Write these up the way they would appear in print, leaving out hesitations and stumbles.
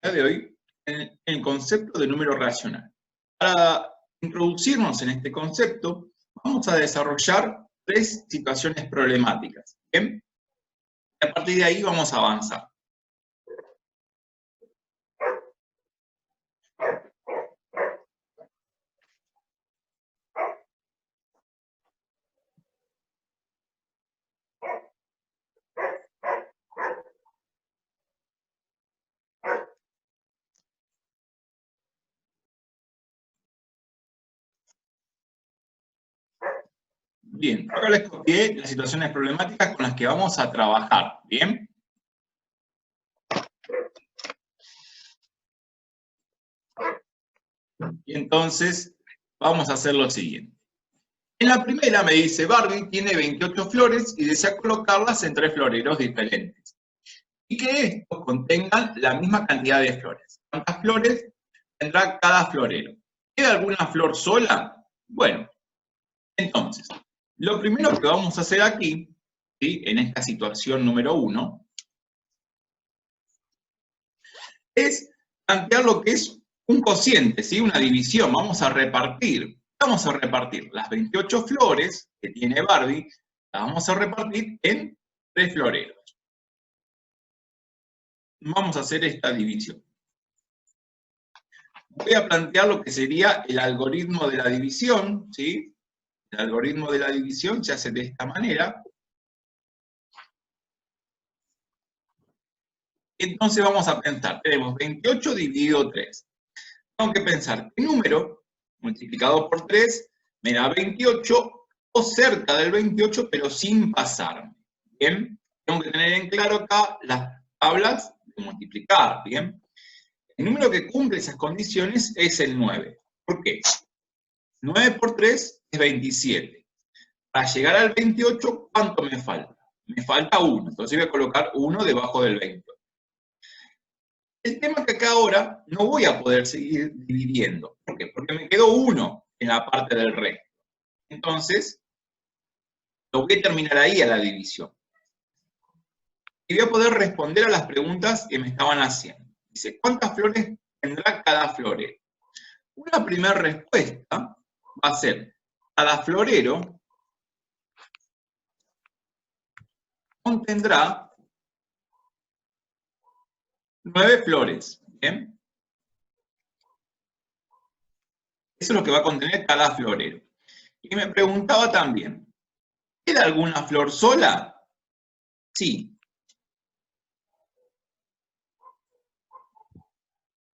de hoy en el concepto de número racional. Para introducirnos en este concepto, vamos a desarrollar 3 situaciones problemáticas. ¿Bien? Y a partir de ahí vamos a avanzar. Bien, acá les copié las situaciones problemáticas con las que vamos a trabajar. ¿Bien? Y entonces vamos a hacer lo siguiente. En la primera me dice, Barbie tiene 28 flores y desea colocarlas en 3 floreros diferentes. Y que estos contengan la misma cantidad de flores. ¿Cuántas flores tendrá cada florero? ¿Queda alguna flor sola? Bueno, entonces, lo primero que vamos a hacer aquí, ¿sí?, en esta situación número 1, es plantear lo que es un cociente, ¿sí?, una división. Vamos a repartir las 28 flores que tiene Barbie, las vamos a repartir en 3 floreros. Vamos a hacer esta división. Voy a plantear lo que sería el algoritmo de la división, ¿sí? El algoritmo de la división se hace de esta manera. Entonces vamos a pensar, tenemos 28 dividido 3. Tengo que pensar qué número multiplicado por 3 me da 28 o cerca del 28, pero sin pasarme. ¿Bien? Tengo que tener en claro acá las tablas de multiplicar. ¿Bien? El número que cumple esas condiciones es el 9. ¿Por qué? 9 por 3 es 27. Para llegar al 28, ¿cuánto me falta? Me falta 1. Entonces voy a colocar 1 debajo del 28. El tema es que acá ahora no voy a poder seguir dividiendo. ¿Por qué? Porque me quedó 1 en la parte del resto. Entonces, lo voy a terminar ahí a la división. Y voy a poder responder a las preguntas que me estaban haciendo. Dice, ¿cuántas flores tendrá cada florero? Una primera respuesta va a ser, cada florero contendrá 9 flores. ¿Bien? Eso es lo que va a contener cada florero. Y me preguntaba también, ¿queda alguna flor sola? Sí.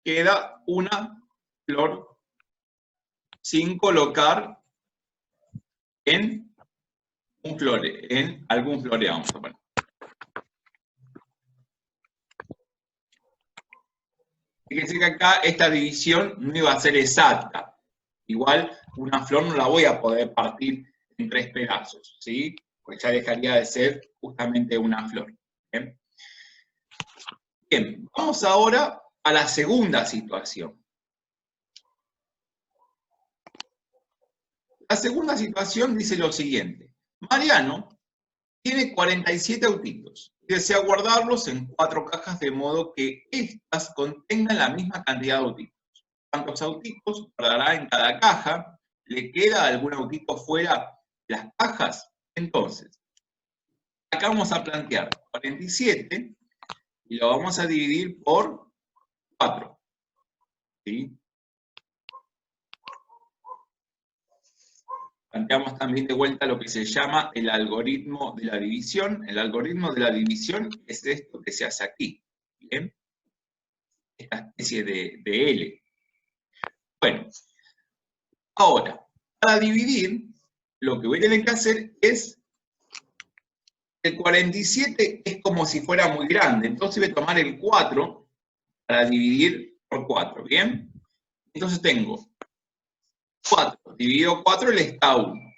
Queda una flor sin colocar en algún florero. Vamos a poner. Fíjense que acá esta división no iba a ser exacta. Igual una flor no la voy a poder partir en 3 pedazos, ¿sí? Porque ya dejaría de ser justamente una flor. ¿Bien? Bien, vamos ahora a la segunda situación. La segunda situación dice lo siguiente. Mariano tiene 47 autitos y desea guardarlos en 4 cajas de modo que éstas contengan la misma cantidad de autitos. ¿Cuántos autitos guardará en cada caja? ¿Le queda algún autito fuera de las cajas? Entonces, acá vamos a plantear 47 y lo vamos a dividir por 4. ¿Sí? Planteamos también de vuelta lo que se llama el algoritmo de la división. El algoritmo de la división es esto que se hace aquí. ¿Bien? Esta especie de L. Bueno, ahora, para dividir, lo que voy a tener que hacer es, el 47 es como si fuera muy grande, entonces voy a tomar el 4 para dividir por 4, ¿bien? Entonces tengo 4 dividido 4 le está 1.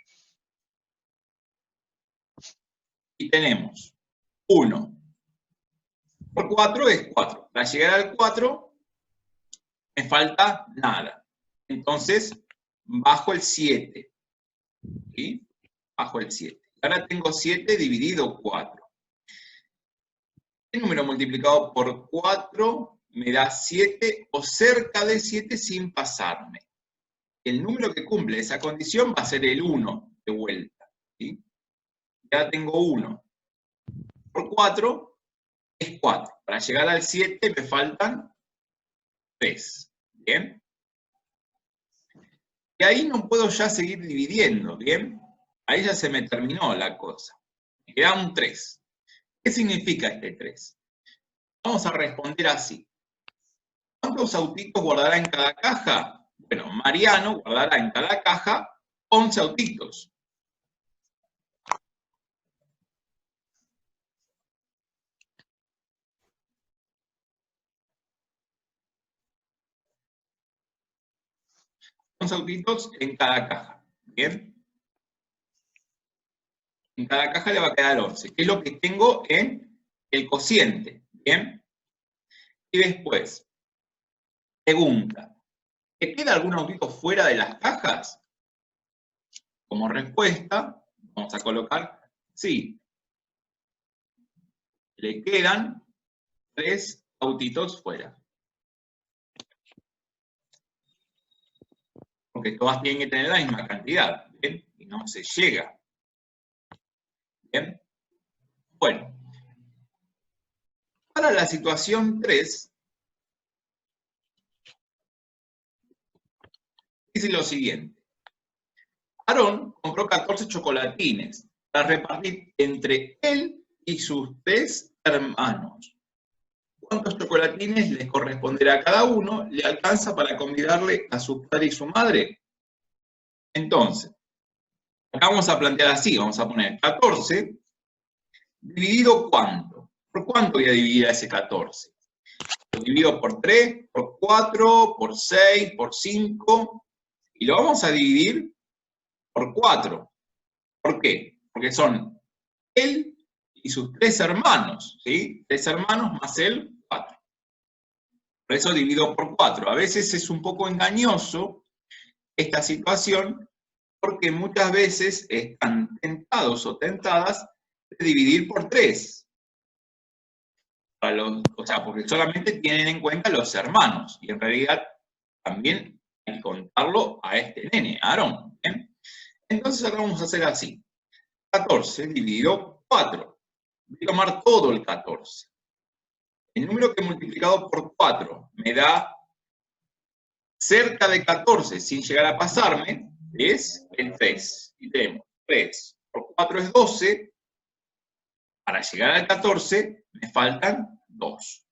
Y tenemos 1 por 4 es 4. Para llegar al 4 me falta nada. Entonces, bajo el 7. ¿Sí? Bajo el 7. Ahora tengo 7 dividido 4. El número multiplicado por 4 me da 7 o cerca de 7 sin pasarme. El número que cumple esa condición va a ser el 1 de vuelta. ¿Sí? Ya tengo 1 por 4 es 4. Para llegar al 7 me faltan 3. ¿Bien? Y ahí no puedo ya seguir dividiendo, ¿bien? Ahí ya se me terminó la cosa. Me queda un 3. ¿Qué significa este 3? Vamos a responder así. ¿Cuántos autitos guardará en cada caja? Bueno, Mariano guardará en cada caja 11 autitos. Autitos en cada caja. ¿Bien? En cada caja le va a quedar 11, que es lo que tengo en el cociente. ¿Bien? Y después, pregunta, ¿te queda algún autito fuera de las cajas? Como respuesta, vamos a colocar sí. Le quedan 3 autitos fuera. Porque todas tienen que tener la misma cantidad. ¿Bien? Y no se llega. ¿Bien? Bueno. Para la situación 3, dice lo siguiente. Aarón compró 14 chocolatines para repartir entre él y sus 3 hermanos. ¿Cuántos chocolatines les corresponderá a cada uno? ¿Le alcanza para convidarle a su padre y su madre? Entonces, acá vamos a plantear así, vamos a poner 14 dividido ¿cuánto? ¿Por cuánto voy a dividir a ese 14? Lo divido por 3, por 4, por 6, por 5, y lo vamos a dividir por 4. ¿Por qué? Porque son él y sus 3 hermanos, ¿sí? 3 hermanos más él, 4. Por eso divido por 4. A veces es un poco engañoso esta situación, porque muchas veces están tentados o tentadas de dividir por 3. O sea, porque solamente tienen en cuenta los hermanos, y en realidad también hay que contarlo a este nene, a Aarón. ¿Bien? Entonces ahora vamos a hacer así. 14 dividido 4. Voy a tomar todo el 14. El número que multiplicado por 4 me da cerca de 14 sin llegar a pasarme es el 3. Y tenemos 3 por 4 es 12. Para llegar al 14 me faltan 2.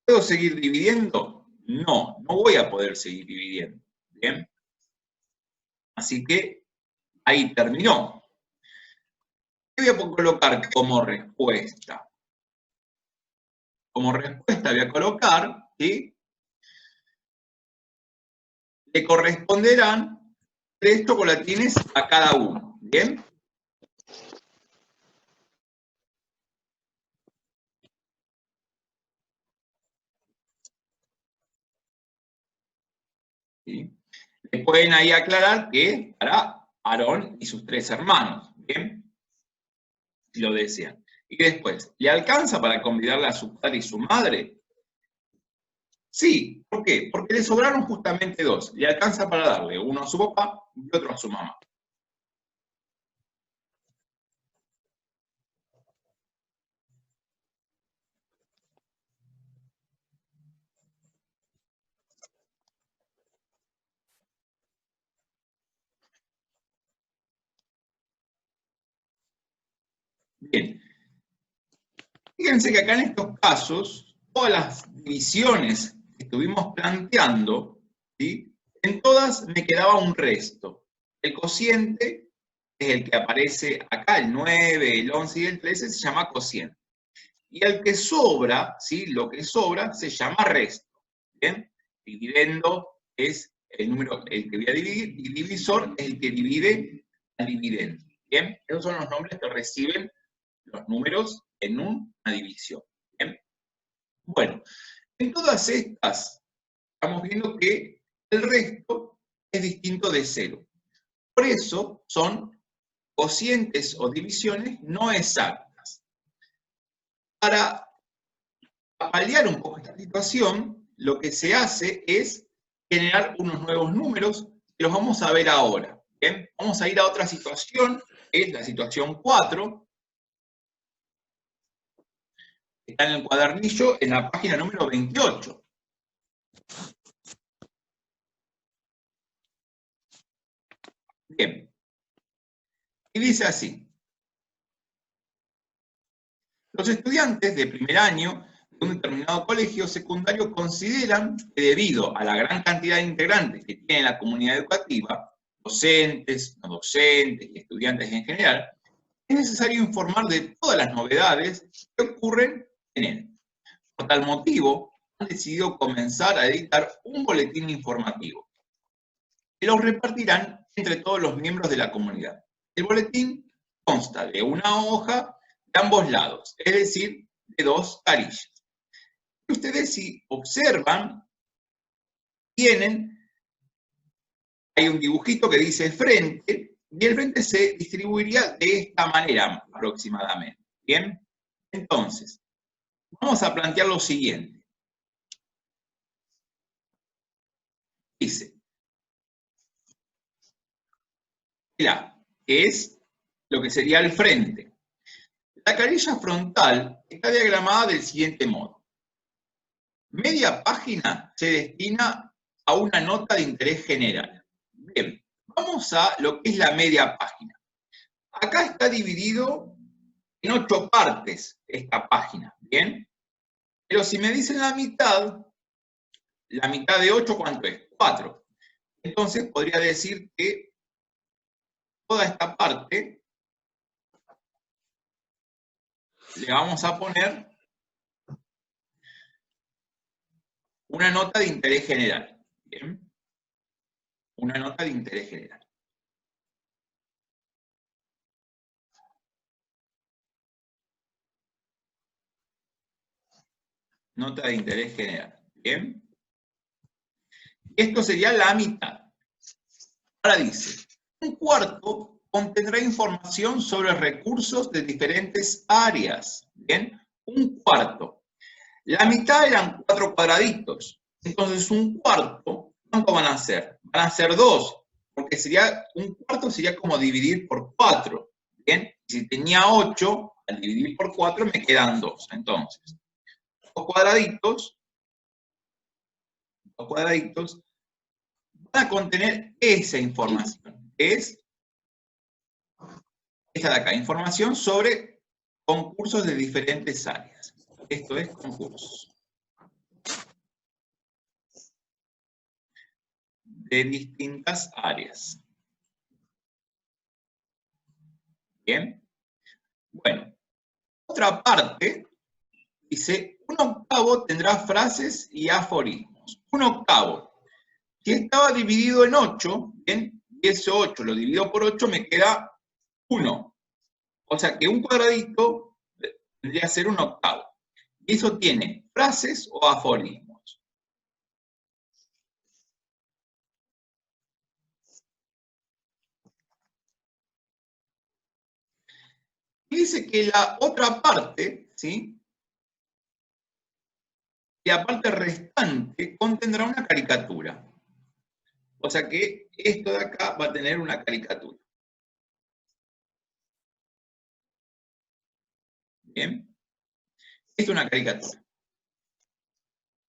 ¿Puedo seguir dividiendo? No, no voy a poder seguir dividiendo. ¿Bien? Así que ahí terminó. ¿Qué voy a colocar como respuesta? Como respuesta voy a colocar, ¿sí? Le corresponderán 3 chocolatines a cada uno. ¿Bien? ¿Sí? Le pueden ahí aclarar que para Aarón y sus 3 hermanos. ¿Bien? Si lo desean. Y después, ¿le alcanza para convidarle a su padre y su madre? Sí, ¿por qué? Porque le sobraron justamente 2. Le alcanza para darle uno a su papá y otro a su mamá. Bien. Fíjense que acá en estos casos, todas las divisiones que estuvimos planteando, ¿sí? En todas me quedaba un resto. El cociente es el que aparece acá, el 9, el 11 y el 13 se llama cociente. Y el que sobra, ¿sí? Lo que sobra se llama resto. ¿Bien? Dividendo es el número, el que voy a dividir, y divisor es el que divide al dividendo. ¿Bien? Esos son los nombres que reciben los números en una división. ¿Bien? Bueno, en todas estas estamos viendo que el resto es distinto de 0. Por eso son cocientes o divisiones no exactas. Para Para paliar un poco esta situación, lo que se hace es generar unos nuevos números que los vamos a ver ahora. ¿Bien? Vamos a ir a otra situación, que es la situación 4. Está en el cuadernillo, en la página número 28. Bien. Y dice así. Los estudiantes de primer año de un determinado colegio secundario consideran que debido a la gran cantidad de integrantes que tiene la comunidad educativa, docentes, no docentes y estudiantes en general, es necesario informar de todas las novedades que ocurren en él. Por tal motivo, han decidido comenzar a editar un boletín informativo, que lo repartirán entre todos los miembros de la comunidad. El boletín consta de una hoja de ambos lados, es decir, de 2 carillas. Y ustedes, si observan, hay un dibujito que dice frente, y el frente se distribuiría de esta manera aproximadamente. ¿Bien? Entonces, vamos a plantear lo siguiente. Dice, mira, que es lo que sería el frente. La carilla frontal está diagramada del siguiente modo. Media página se destina a una nota de interés general. Bien, vamos a lo que es la media página. Acá está dividido en 8 partes esta página, ¿bien? Pero si me dicen la mitad de 8, ¿cuánto es? 4. Entonces podría decir que toda esta parte le vamos a poner una nota de interés general. ¿Bien? Una nota de interés general. Nota de interés general. ¿Bien? Esto sería la mitad. Ahora dice, un cuarto contendrá información sobre recursos de diferentes áreas. ¿Bien? Un cuarto. La mitad eran 4 cuadraditos. Entonces, un cuarto, ¿cuánto van a ser? Van a ser 2, porque un cuarto sería como dividir por 4. ¿Bien? Si tenía 8, al dividir por 4 me quedan 2. Entonces, los cuadraditos van a contener esa información, que es esta de acá, información sobre concursos de diferentes áreas. Esto es concursos de distintas áreas. Bien. Bueno, otra parte dice, un octavo tendrá frases y aforismos. Un octavo. Si estaba dividido en 8, ¿bien? Y ese 8 lo divido por 8 me queda 1. O sea que un cuadradito tendría que ser un octavo. Y eso tiene frases o aforismos. Y dice que la otra parte, ¿sí? La parte restante contendrá una caricatura. O sea que esto de acá va a tener una caricatura. ¿Bien? Esto es una caricatura.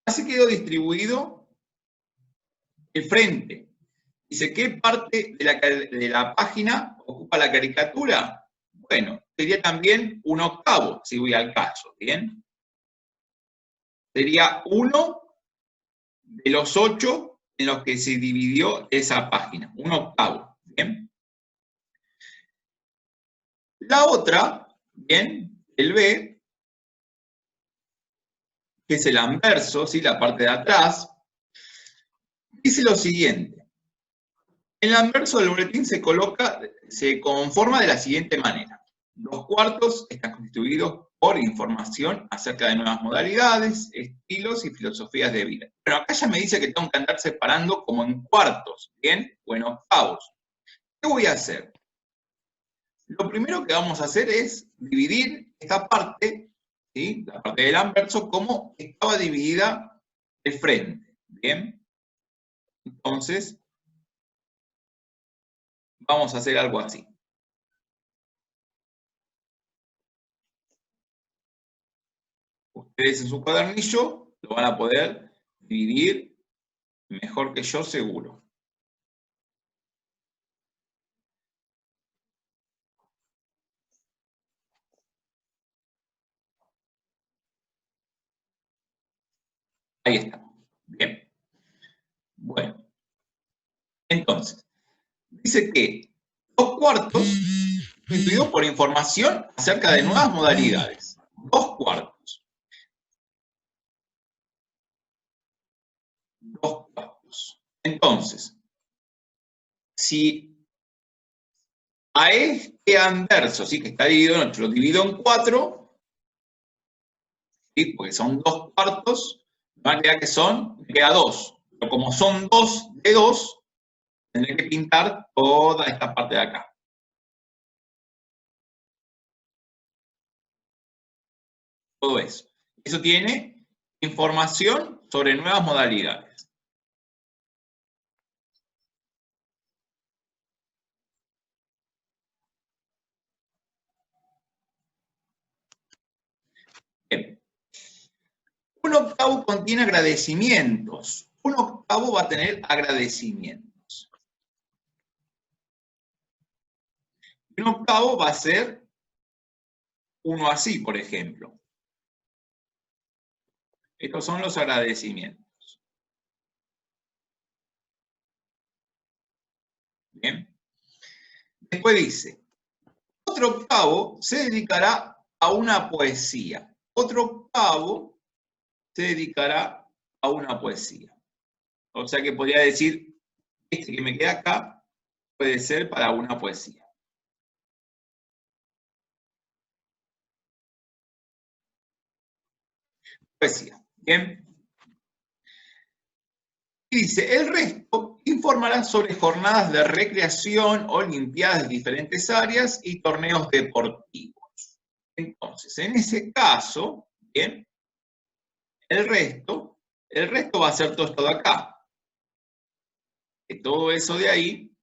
Así quedó distribuido el frente. Dice, ¿qué parte de la página ocupa la caricatura? Bueno, sería también un octavo, si voy al caso, ¿bien? Sería 1 de los 8 en los que se dividió esa página, un octavo, ¿bien? La otra, ¿bien? El B, que es el anverso, ¿sí? La parte de atrás, dice lo siguiente. El anverso del boletín se conforma de la siguiente manera. 2 cuartos están constituidos por información acerca de nuevas modalidades, estilos y filosofías de vida. Pero acá ya me dice que tengo que andar separando como en cuartos, ¿bien? O en octavos. ¿Qué voy a hacer? Lo primero que vamos a hacer es dividir esta parte ¿sí? La parte del anverso, cómo estaba dividida el frente. ¿Bien? Entonces, vamos a hacer algo así. Ustedes en su cuadernillo lo van a poder dividir mejor que yo, seguro. Ahí está. Bien. Bueno. Entonces, dice que 2/4 constituido por información acerca de nuevas modalidades. 2/4. 2/4. Entonces, si a este anverso, ¿sí? Que está dividido en 8, lo divido en 4, ¿sí? Porque son 2/4, me va a quedar que me queda 2. Pero como son 2 de 2, tendré que pintar toda esta parte de acá. Todo eso. Eso tiene información sobre nuevas modalidades. Bien. 1/8 contiene agradecimientos. 1/8 va a tener agradecimientos. 1/8 va a ser uno así, por ejemplo. Estos son los agradecimientos. Bien. Después dice, 1/8 se dedicará a una poesía. 1/8 se dedicará a una poesía. O sea que podría decir, este que me queda acá puede ser para una poesía. Poesía. Bien. Y dice, el resto informará sobre jornadas de recreación, olimpiadas de diferentes áreas y torneos deportivos. Entonces, en ese caso, bien, el resto va a ser todo esto de acá. Que todo eso de ahí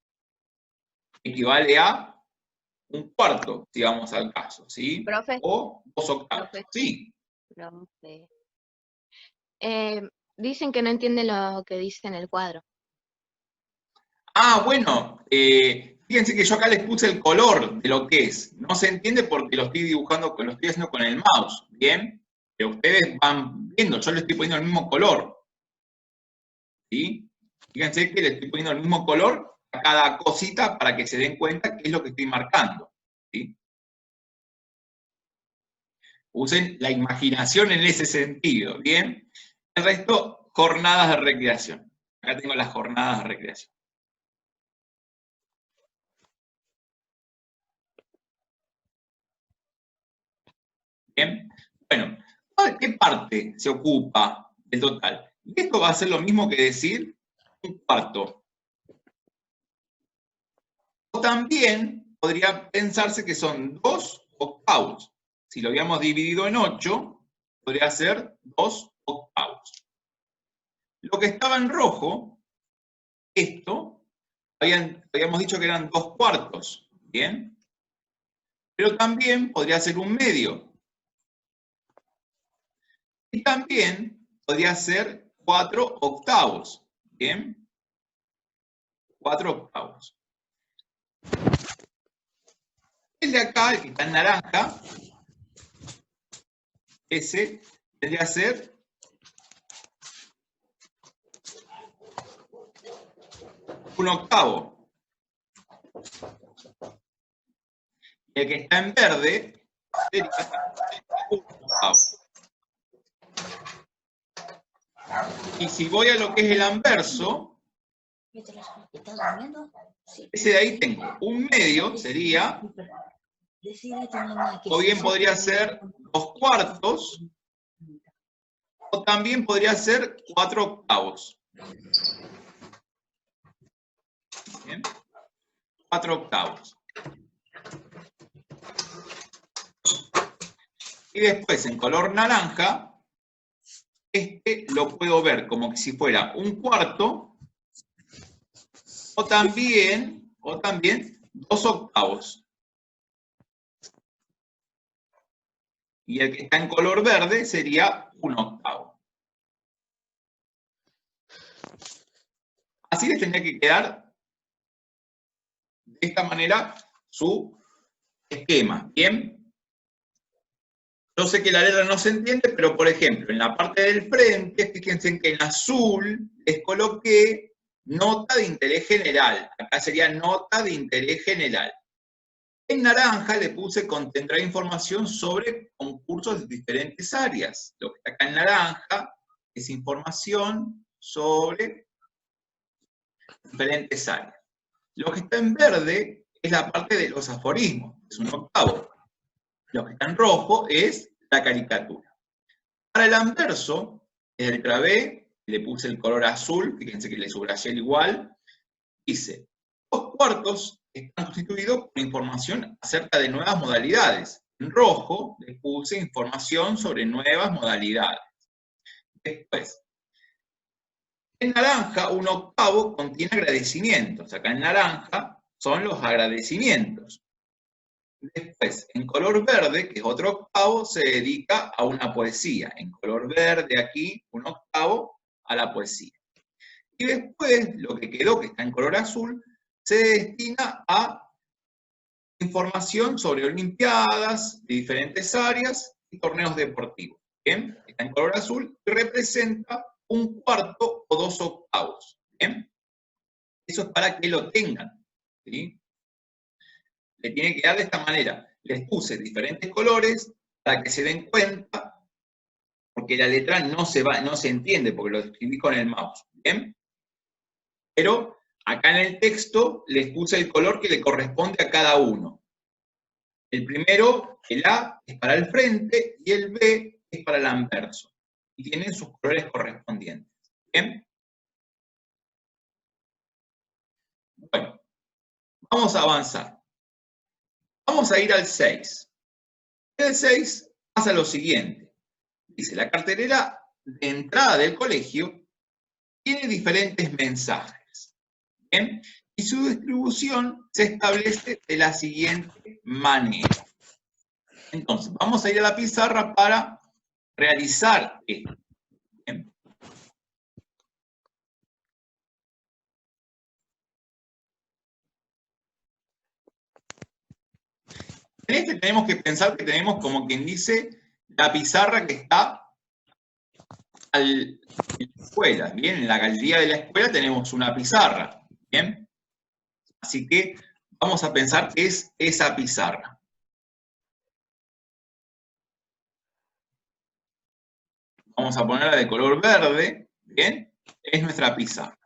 equivale a 1/4, si vamos al caso, ¿sí? Profe. O 2/8. Profe. Sí. Profe. Dicen que no entienden lo que dice en el cuadro. Ah, bueno, fíjense que yo acá les puse el color de lo que es. No se entiende porque lo estoy dibujando, lo estoy haciendo con el mouse, ¿bien? Pero ustedes van viendo, yo le estoy poniendo el mismo color, ¿sí? Fíjense que le estoy poniendo el mismo color a cada cosita para que se den cuenta qué es lo que estoy marcando, ¿sí? Usen la imaginación en ese sentido, ¿bien? El resto, jornadas de recreación. Acá tengo las jornadas de recreación. Bien. Bueno, ¿de qué parte se ocupa del total? Y esto va a ser lo mismo que decir 1/4. O también podría pensarse que son 2/8. Si lo habíamos dividido en 8, podría ser 2/8. Lo que estaba en rojo, esto, habíamos dicho que eran 2/4, ¿bien? Pero también podría ser 1/2. Y también podría ser 4/8, ¿bien? 4/8. El de acá, el que está en naranja, ese tendría que ser 1/8. El que está en verde sería 1/8. Y si voy a lo que es el anverso, ese de ahí tengo 1/2, sería, o bien podría ser 2/4, o también podría ser 4/8. ¿Bien? 4/8. Y después, en color naranja, este lo puedo ver como que si fuera un cuarto, o también 2/8. Y el que está en color verde sería 1/8. Así les tendría que quedar de esta manera su esquema. ¿Bien? Yo sé que la letra no se entiende, pero por ejemplo, en la parte del frente, fíjense que en azul les coloqué nota de interés general. Acá sería nota de interés general. En naranja le puse contendrá información sobre concursos de diferentes áreas. Lo que está acá en naranja es información sobre diferentes áreas. Lo que está en verde es la parte de los aforismos, es 1/8. Lo que está en rojo es la caricatura. Para el anverso, en letra B, le puse el color azul, fíjense que le subrayé el igual, dice, 2/4 están constituidos por información acerca de nuevas modalidades. En rojo le puse información sobre nuevas modalidades. Después, en naranja, 1/8 contiene agradecimientos. Acá en naranja son los agradecimientos. Después, en color verde, que es otro 1/8, se dedica a una poesía. En color verde aquí, 1/8 a la poesía. Y después, lo que quedó, que está en color azul, se destina a información sobre olimpiadas de diferentes áreas y torneos deportivos. ¿Bien? Está en color azul y representa 1/4 o 2/8. ¿Bien? Eso es para que lo tengan. ¿Sí? Le tiene que dar de esta manera. Les puse diferentes colores para que se den cuenta, porque la letra no se entiende, porque lo escribí con el mouse. ¿Bien? Pero acá en el texto les puse el color que le corresponde a cada uno. El primero, el A, es para el frente y el B es para el anverso. Y tienen sus colores correspondientes. ¿Bien? Bueno, vamos a avanzar. Vamos a ir al 6. En el 6 pasa lo siguiente. Dice, la cartelera de entrada del colegio tiene diferentes mensajes. ¿Bien? Y su distribución se establece de la siguiente manera. Entonces, vamos a ir a la pizarra para realizar esto. ¿Bien? En este tenemos que pensar que tenemos, como quien dice, la pizarra que está en la escuela. Bien, en la galería de la escuela tenemos una pizarra. Bien. Así que vamos a pensar que es esa pizarra. Vamos a ponerla de color verde. Bien, es nuestra pizarra.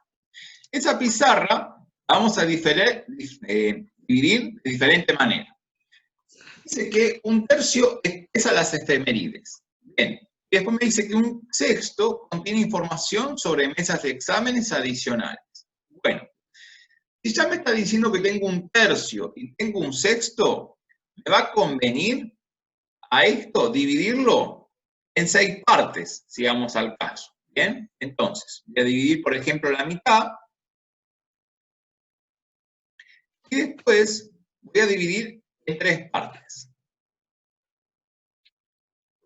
Esa pizarra vamos a dividir de diferente manera. Dice que 1/3 expresa las efemérides. Bien. Y después me dice que 1/6 contiene información sobre mesas de exámenes adicionales. Bueno, si ya me está diciendo que tengo 1/3 y tengo 1/6, me va a convenir a esto dividirlo en 6 partes, si vamos al caso. Bien, entonces, voy a dividir, por ejemplo, la mitad. Y después voy a dividir en 3 partes.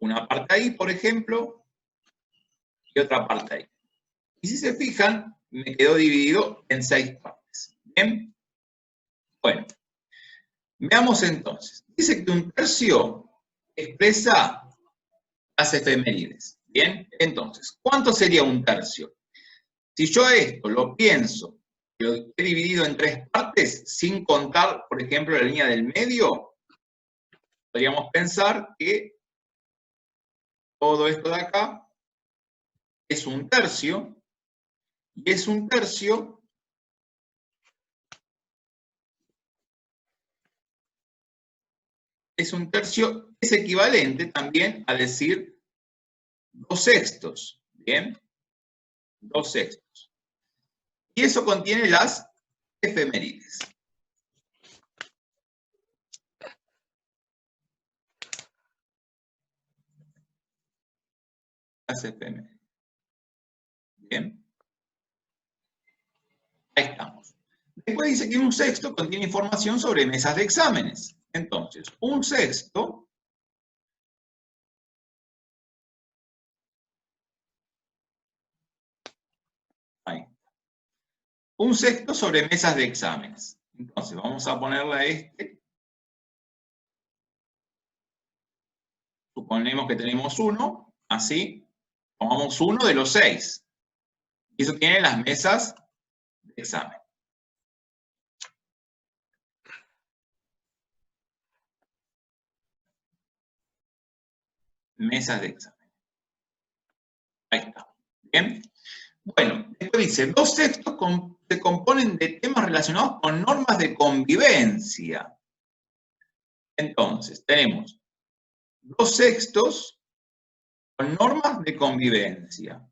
Una parte ahí, por ejemplo, y otra parte ahí. Y si se fijan, me quedó dividido en 6 partes. ¿Bien? Bueno, veamos entonces. Dice que 1/3 expresa las efemérides. ¿Bien? Entonces, ¿cuánto sería 1/3? Si yo a esto lo pienso, lo he dividido en 3 partes, sin contar, por ejemplo, la línea del medio, podríamos pensar que todo esto de acá es 1/3, y es 1/3 es equivalente también a decir 2/6, ¿bien? 2/6. Y eso contiene las efemérides. Las efemérides. Bien. Ahí estamos. Después dice que un sexto contiene información sobre mesas de exámenes. Entonces, un sexto sobre mesas de exámenes. Entonces, vamos a ponerle a este. Suponemos que tenemos uno, así. Tomamos uno de los 6. Y eso tiene las mesas de examen. Mesas de examen. Ahí está. Bien. Bueno, después dice, 2 sextos se componen de temas relacionados con normas de convivencia. Entonces, tenemos 2 sextos con normas de convivencia.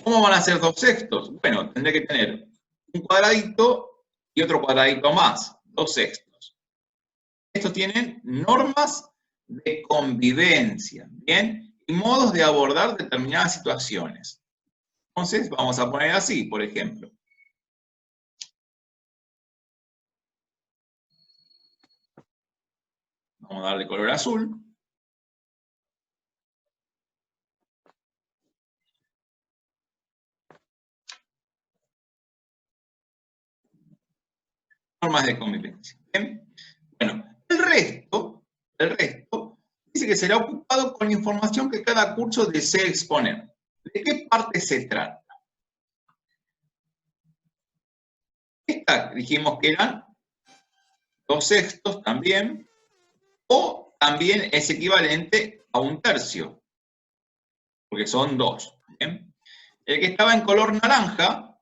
¿Cómo van a ser 2 sextos? Bueno, tendré que tener un cuadradito y otro cuadradito más, 2 sextos. Estos tienen normas de convivencia, ¿bien? Y modos de abordar determinadas situaciones. Entonces, vamos a poner así, por ejemplo. Vamos a darle color azul. Normas de convivencia. ¿Bien? Bueno, el resto dice que será ocupado con información que cada curso desee exponer. ¿De qué parte se trata? Esta dijimos que eran 2 sextos también, o también es equivalente a 1/3, porque son 2. ¿Bien? El que estaba en color naranja,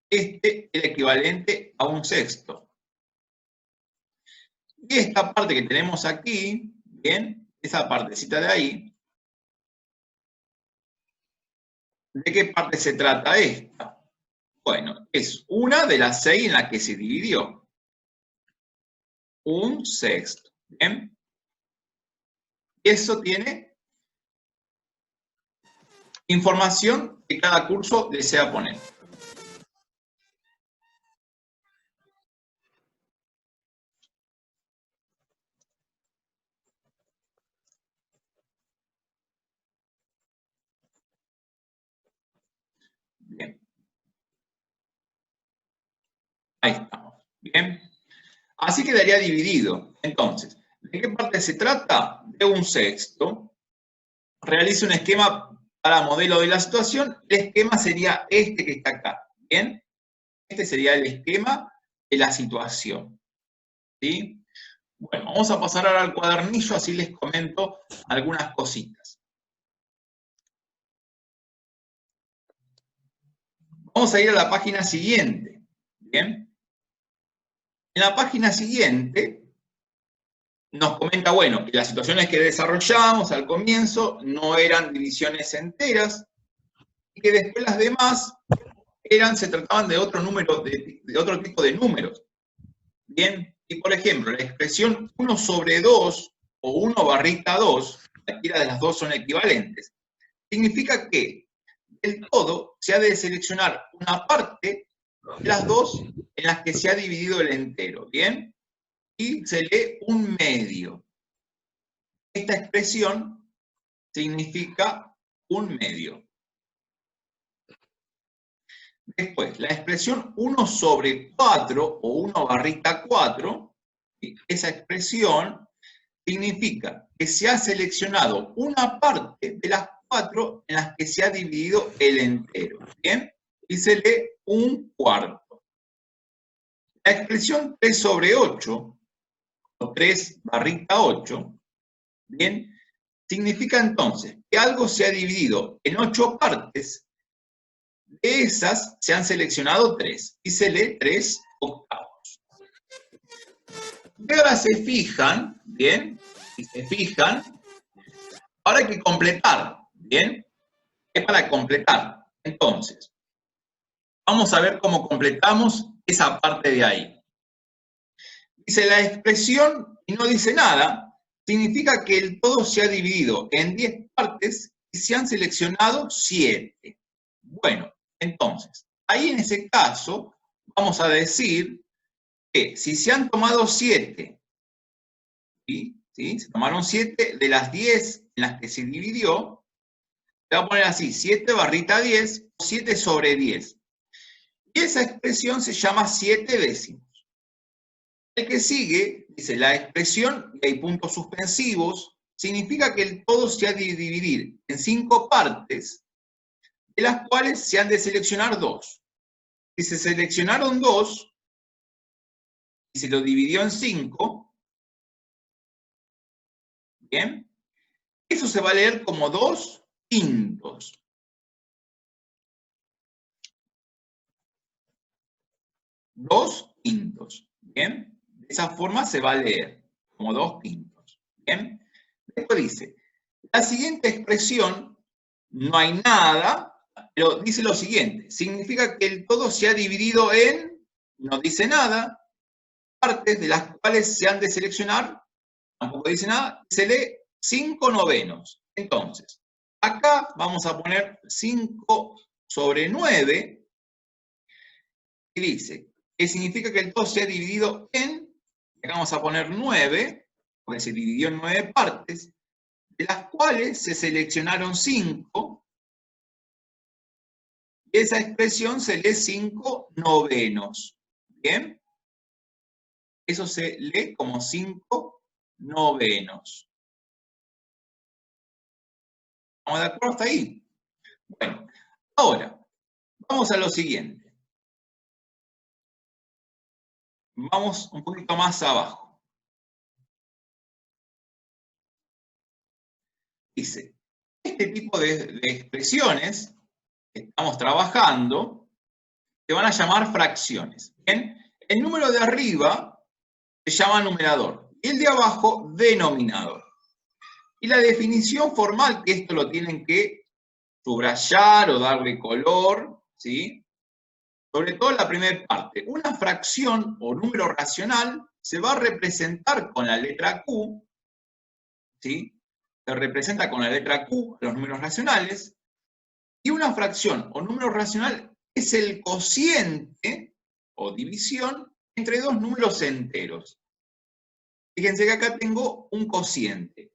este era equivalente a 1 sexto. Y esta parte que tenemos aquí, bien, esa partecita de ahí, ¿de qué parte se trata esta? Bueno, es una de las 6 en las que se dividió. 1 sexto, ¿bien? Eso tiene información que cada curso desea poner. Bien. Ahí estamos. Bien. Así quedaría dividido. Entonces, ¿de qué parte se trata? De 1 sexto. Realice un esquema para modelo de la situación. El esquema sería este que está acá. ¿Bien? Este sería el esquema de la situación. ¿Sí? Bueno, vamos a pasar ahora al cuadernillo, así les comento algunas cositas. Vamos a ir a la página siguiente. ¿Bien? En la página siguiente nos comenta, bueno, que las situaciones que desarrollamos al comienzo no eran divisiones enteras y que después las demás se trataban de otro número, de otro tipo de números. Bien, y por ejemplo, la expresión 1/2 o 1/2, cualquiera de las dos son equivalentes, significa que del todo se ha de seleccionar una parte de las dos en las que se ha dividido el entero, ¿bien? Y se lee 1/2. Esta expresión significa 1/2. Después, la expresión 1/4 o 1/4, esa expresión significa que se ha seleccionado una parte de las 4 en las que se ha dividido el entero, ¿bien? Y se lee 1/4. La expresión 3/8 o 3/8, ¿bien? Significa entonces que algo se ha dividido en 8 partes. De esas se han seleccionado 3 y se lee 3/8. Y ahora se fijan, ¿bien? Si se fijan, ahora hay que completar, ¿bien? Es para completar. Entonces, vamos a ver cómo completamos esa parte de ahí. Dice la expresión y no dice nada, significa que el todo se ha dividido en 10 partes y se han seleccionado 7. Bueno, entonces, ahí en ese caso, vamos a decir que si se han tomado 7, ¿sí? Se tomaron 7 de las 10 en las que se dividió, se va a poner así, 7 barrita 10, o 7 sobre 10. Y esa expresión se llama 7 décimos. El que sigue, dice la expresión, y hay puntos suspensivos, significa que el todo se ha de dividir en 5 partes, de las cuales se han de seleccionar 2. Si se seleccionaron 2, y se lo dividió en 5, ¿bien? Eso se va a leer como 2 quintos. Dos quintos, ¿bien? De esa forma se va a leer, como 2 quintos, ¿bien? Después dice, la siguiente expresión, no hay nada, pero dice lo siguiente, significa que el todo se ha dividido en, no dice nada, partes de las cuales se han de seleccionar, tampoco dice nada, se lee 5 novenos. Entonces, acá vamos a poner 5 sobre 9, y dice, que significa que el todo se ha dividido en, acá vamos a poner 9, porque se dividió en 9 partes, de las cuales se seleccionaron 5, y esa expresión se lee 5 novenos. ¿Bien? Eso se lee como 5 novenos. ¿Estamos de acuerdo hasta ahí? Bueno, ahora, vamos a lo siguiente. Vamos un poquito más abajo. Dice, este tipo de expresiones que estamos trabajando se van a llamar fracciones. ¿Bien? El número de arriba se llama numerador y el de abajo denominador. Y la definición formal, que esto lo tienen que subrayar o darle color, ¿sí? Sobre todo la primera parte. Una fracción o número racional se va a representar con la letra Q, ¿sí? Se representa con la letra Q los números racionales, y una fracción o número racional es el cociente o división entre dos números enteros. Fíjense que acá tengo un cociente.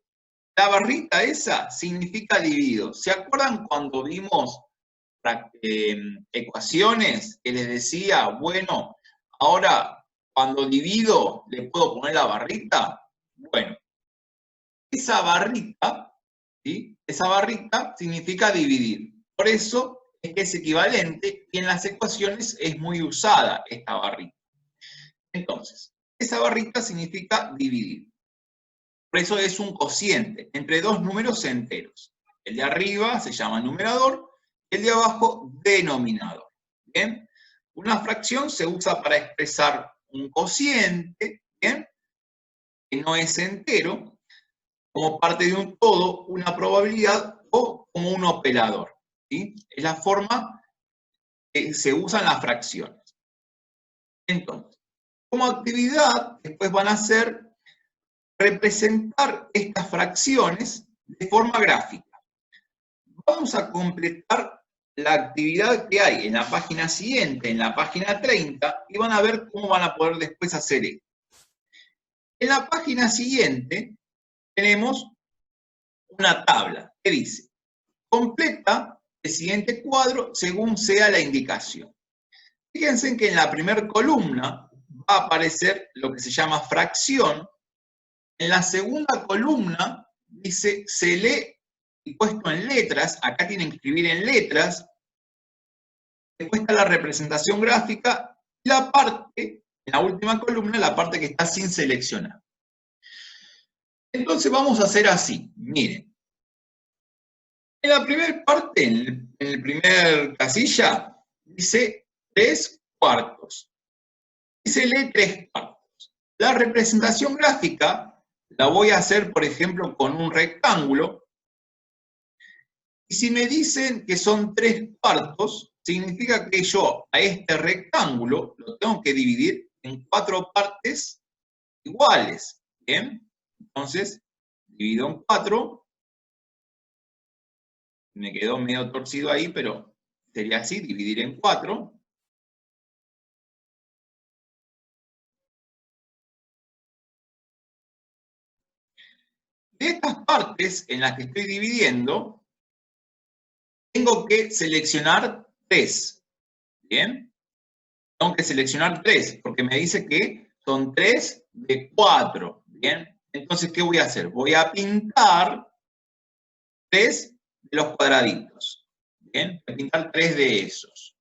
La barrita esa significa dividido. ¿Se acuerdan cuando vimos ecuaciones que les decía, bueno, ahora cuando divido le puedo poner la barrita? Bueno, esa barrita, ¿sí? Esa barrita significa dividir. Por eso es que es equivalente y en las ecuaciones es muy usada esta barrita. Entonces, esa barrita significa dividir. Por eso es un cociente entre dos números enteros. El de arriba se llama numerador, el de abajo denominador. ¿Bien? Una fracción se usa para expresar un cociente, ¿bien? Que no es entero, como parte de un todo, una probabilidad o como un operador. ¿Sí? Es la forma que se usan las fracciones. Entonces, como actividad, después van a ser representar estas fracciones de forma gráfica. Vamos a completar la actividad que hay en la página siguiente, en la página 30, y van a ver cómo van a poder después hacer esto. En la página siguiente tenemos una tabla que dice, completa el siguiente cuadro según sea la indicación. Fíjense que en la primera columna va a aparecer lo que se llama fracción. En la segunda columna dice, se lee y puesto en letras, acá tienen que escribir en letras, después está la representación gráfica, y la parte, en la última columna, la parte que está sin seleccionar. Entonces vamos a hacer así, miren. En la primera parte, en el primer casilla, dice 3 cuartos. Y se lee 3 cuartos. La representación gráfica la voy a hacer, por ejemplo, con un rectángulo. Y si me dicen que son 3 cuartos, significa que yo a este rectángulo lo tengo que dividir en 4 partes iguales. ¿Bien? Entonces, divido en 4. Me quedó medio torcido ahí, pero sería así, dividir en 4. De estas partes en las que estoy dividiendo, tengo que seleccionar 3. ¿Bien? Tengo que seleccionar 3, porque me dice que son 3 de 4. ¿Bien? Entonces, ¿qué voy a hacer? Voy a pintar 3 de los cuadraditos. ¿Bien? Voy a pintar 3 de esos.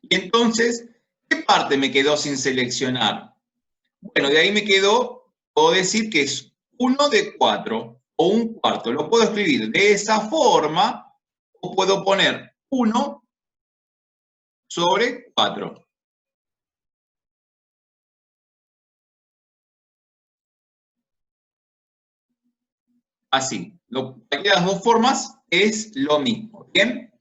Y entonces, ¿qué parte me quedó sin seleccionar? Bueno, de ahí me quedó, puedo decir que es 1 de 4 o 1/4. Lo puedo escribir de esa forma o puedo poner 1 sobre 4. Así. Cualquiera de las dos formas es lo mismo. ¿Bien?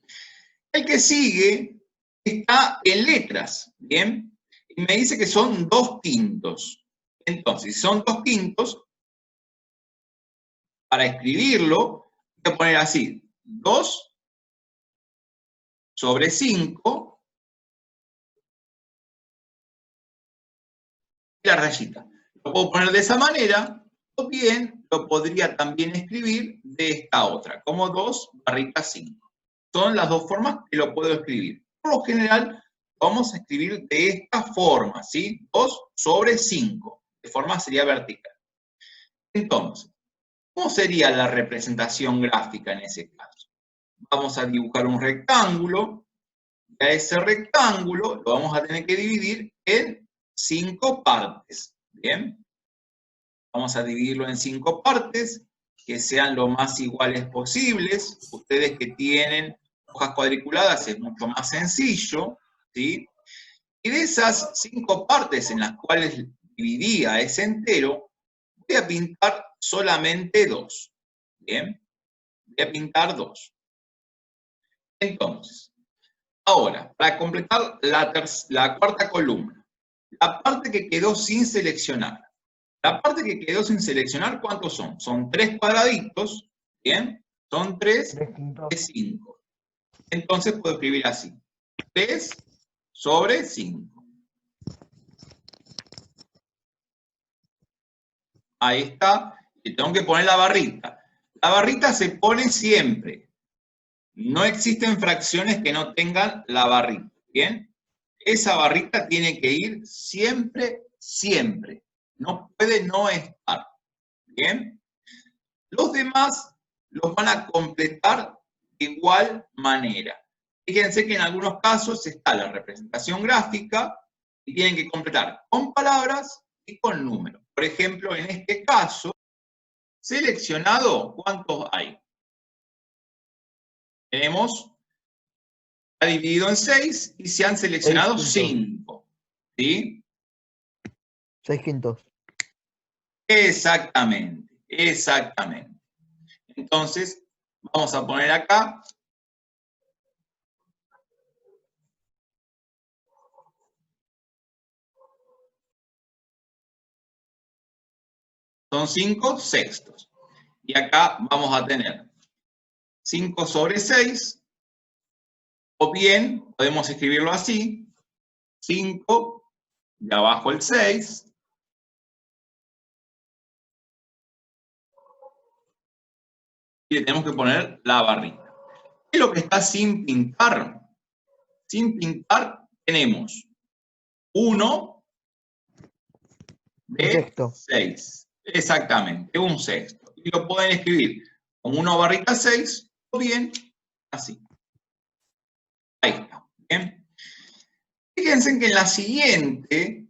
El que sigue está en letras. ¿Bien? Y me dice que son 2/5. Entonces, si son 2/5, para escribirlo, voy a poner así: 2 sobre 5 y la rayita. Lo puedo poner de esa manera, o bien lo podría también escribir de esta otra, como 2/5. Son las dos formas que lo puedo escribir. Por lo general, vamos a escribir de esta forma, ¿sí? 2 sobre 5. De forma sería vertical. Entonces, ¿cómo sería la representación gráfica en ese caso? Vamos a dibujar un rectángulo. Y a ese rectángulo lo vamos a tener que dividir en 5 partes. ¿Bien? Vamos a dividirlo en 5 partes que sean lo más iguales posibles. Ustedes que tienen hojas cuadriculadas es mucho más sencillo, ¿sí? Y de esas 5 partes en las cuales dividía ese entero, voy a pintar solamente 2. ¿Bien? Voy a pintar 2. Entonces, ahora, para completar la cuarta columna, la parte que quedó sin seleccionar. La parte que quedó sin seleccionar, ¿cuántos son? Son 3 cuadraditos, ¿bien? Son 3 de 5. Entonces puedo escribir así: 3 sobre 5. Ahí está. Y tengo que poner la barrita. La barrita se pone siempre. No existen fracciones que no tengan la barrita, ¿bien? Esa barrita tiene que ir siempre, siempre. No puede no estar, ¿bien? Los demás los van a completar de igual manera. Fíjense que en algunos casos está la representación gráfica y tienen que completar con palabras y con números. Por ejemplo, en este caso, seleccionado, ¿cuántos hay? Tenemos, está dividido en 6 y se han seleccionado 5. ¿Sí? 6/5. Exactamente, exactamente. Entonces, vamos a poner acá. Son 5/6. Y acá vamos a tener 5 sobre 6, o bien podemos escribirlo así: 5 de abajo el 6, y le tenemos que poner la barrita. ¿Qué es lo que está sin pintar? Sin pintar tenemos 1 de 6. Exactamente, 1/6. Y lo pueden escribir como 1/6 o bien así. Ahí está. Bien. Fíjense que en la siguiente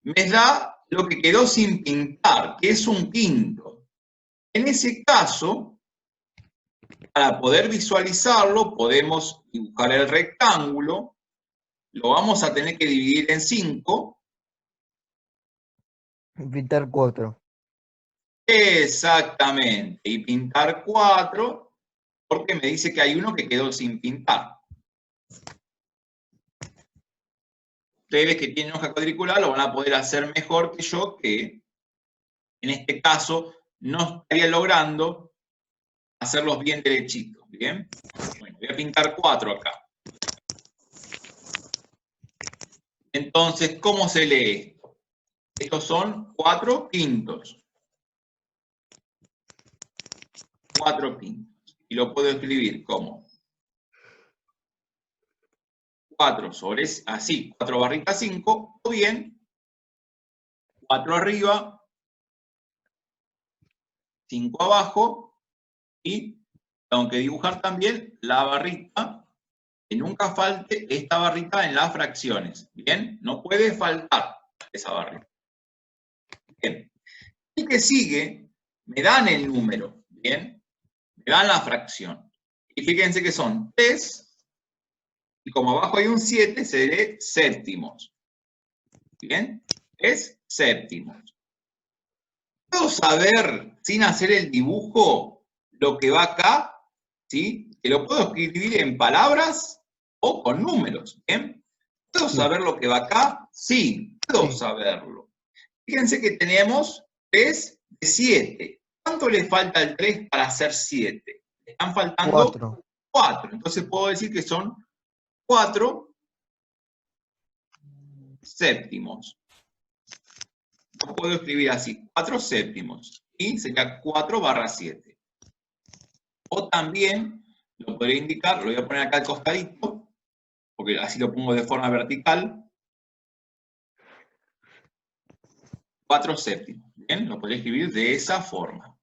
me da lo que quedó sin pintar, que es 1/5. En ese caso, para poder visualizarlo, podemos dibujar el rectángulo, lo vamos a tener que dividir en 5. Pintar 4. Exactamente, y pintar 4, porque me dice que hay uno que quedó sin pintar. ustedes que tienen hoja cuadricular lo van a poder hacer mejor que yo, que en este caso no estaría logrando hacerlos bien derechitos, ¿bien? Bueno, voy a pintar 4 acá. Entonces, ¿cómo se lee esto? Estos son 4 quintos. 4 quintos. Y lo puedo escribir como 4 sobre, así, 4 barrita 5, o bien 4 arriba, 5 abajo, y tengo que dibujar también la barrita, que nunca falte esta barrita en las fracciones, ¿bien? No puede faltar esa barrita. Bien. El que sigue, me dan el número, ¿bien? Me dan la fracción. Y fíjense que son 3, y como abajo hay un 7, se lee séptimos. ¿Bien? Es séptimos. ¿Puedo saber, sin hacer el dibujo, lo que va acá? ¿Sí? Que lo puedo escribir en palabras o con números. ¿Bien? ¿Puedo saber lo que va acá? Sí, puedo saberlo. Fíjense que tenemos 3 de 7. ¿Cuánto le falta al 3 para hacer 7? Le están faltando 4. 4. Entonces puedo decir que son 4 séptimos. Lo puedo escribir así, 4 séptimos. Y sería 4 barra 7. O también lo podría indicar, lo voy a poner acá al costadito, porque así lo pongo de forma vertical. 4 séptimos. Bien, lo podría escribir de esa forma.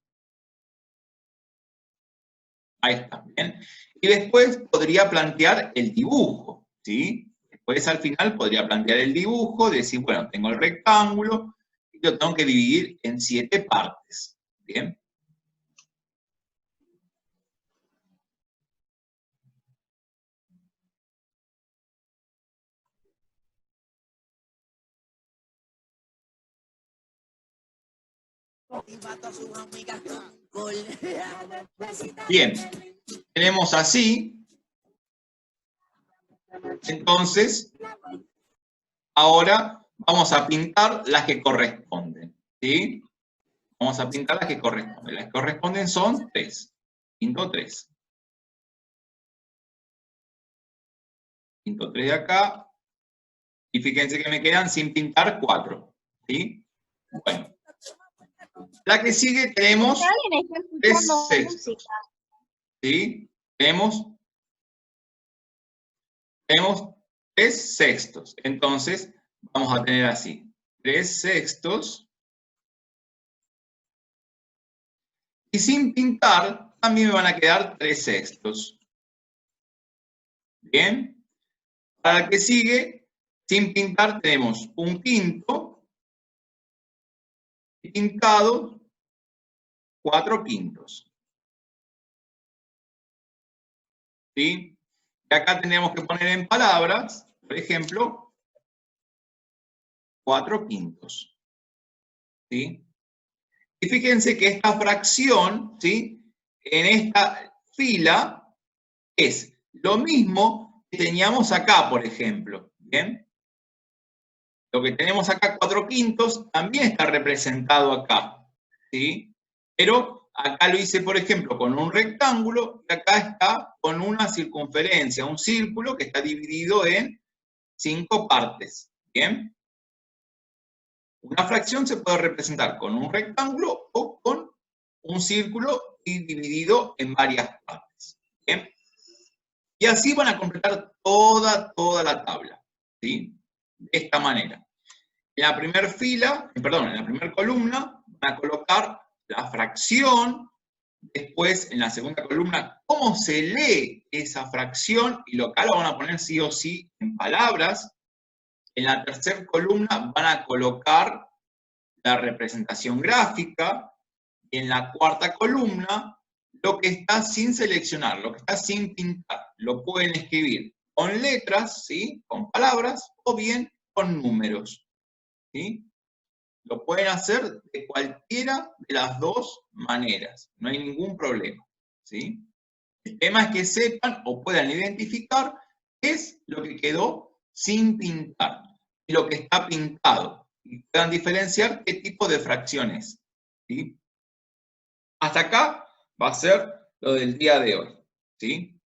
Ahí está, bien. Y después podría plantear el dibujo, ¿sí? Después al final podría plantear el dibujo, decir, bueno, tengo el rectángulo y lo tengo que dividir en 7 partes, ¿bien? Bien, tenemos así. Entonces, ahora vamos a pintar las que corresponden, ¿sí? Vamos a pintar las que corresponden. Las que corresponden son 3. Pinto 3. Pinto 3 de acá. Y fíjense que me quedan sin pintar 4, ¿sí? Bueno. La que sigue tenemos 3 sextos, ¿sí? Tenemos 3 sextos. Entonces, vamos a tener así, 3 sextos. Y sin pintar, también me van a quedar 3 sextos. ¿Bien? Para la que sigue, sin pintar, tenemos un quinto. Y pintado, 4 quintos. ¿Sí? Y acá tenemos que poner en palabras, por ejemplo, 4 quintos. ¿Sí? Y fíjense que esta fracción, ¿sí? En esta fila es lo mismo que teníamos acá, por ejemplo. ¿Bien? Lo que tenemos acá, 4 quintos, también está representado acá. ¿Sí? Pero acá lo hice, por ejemplo, con un rectángulo, y acá está con una circunferencia, un círculo que está dividido en 5 partes. ¿Bien? Una fracción se puede representar con un rectángulo o con un círculo y dividido en varias partes. ¿Bien? Y así van a completar toda la tabla, ¿sí? De esta manera. En la primera fila, perdón, en la primera columna van a colocar la fracción, después en la segunda columna cómo se lee esa fracción, y lo acá lo van a poner sí o sí en palabras. En la tercera columna van a colocar la representación gráfica, y en la cuarta columna lo que está sin seleccionar, lo que está sin pintar, lo pueden escribir con letras, ¿sí? Con palabras, o bien con números, ¿sí? Lo pueden hacer de cualquiera de las dos maneras, no hay ningún problema, ¿sí? El tema es que sepan o puedan identificar qué es lo que quedó sin pintar. y lo que está pintado. Y puedan diferenciar qué tipo de fracción es. ¿Sí? Hasta acá va a ser lo del día de hoy. ¿Sí?